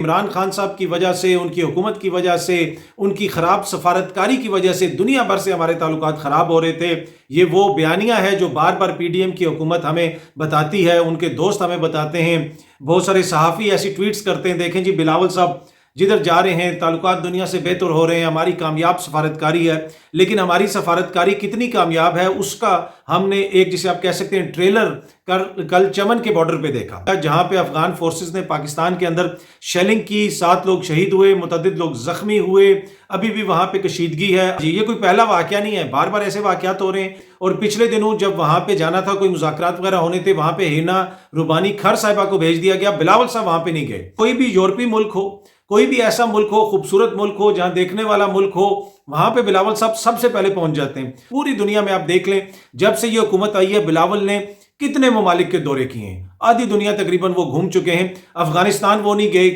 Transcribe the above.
इमरान खान साहब की वजह से, उनकी हुकूमत की वजह से, उनकी ख़राब सफारतकारी की वजह से दुनिया भर से हमारे ताल्लुकात ख़राब हो रहे थे। ये वो बयानिया है जो बार बार पीडीएम की हुकूमत हमें बताती है, उनके दोस्त हमें बताते हैं। बहुत सारे सहाफ़ी ऐसी ट्वीट्स करते हैं, देखें जी बिलावल साहब जिधर जा रहे हैं ताल्लुकात दुनिया से बेहतर हो रहे हैं, हमारी कामयाब सफारतकारी है। लेकिन हमारी सफारतकारी कितनी कामयाब है उसका हमने एक, जिसे आप कह सकते हैं, ट्रेलर कल चमन के बॉर्डर पे देखा, जहां पे अफगान फोर्सेस ने पाकिस्तान के अंदर शेलिंग की, 7 लोग शहीद हुए, मुतअद्दिद लोग जख्मी हुए। अभी भी वहां पे कशीदगी है जी। ये कोई पहला वाकया नहीं है, बार बार ऐसे वाकयात हो रहे हैं। और पिछले दिनों जब वहां पे जाना था, कोई मुज़ाकरात वगैरह होने थे, वहां पे हिना रुबानी खर साहिबा को भेज दिया गया, बिलावल साहब वहां पे नहीं गए। कोई भी यूरोपीय मुल्क हो, कोई भी ऐसा मुल्क हो, खूबसूरत मुल्क हो, जहां देखने वाला मुल्क हो, वहां पे बिलावल साहब सबसे पहले पहुंच जाते हैं। पूरी दुनिया में आप देख लें, जब से ये हुकूमत आई है, बिलावल ने कितने ममालिक के दौरे किए हैं, आधी दुनिया तकरीबन वो घूम चुके हैं। अफगानिस्तान वो नहीं गए,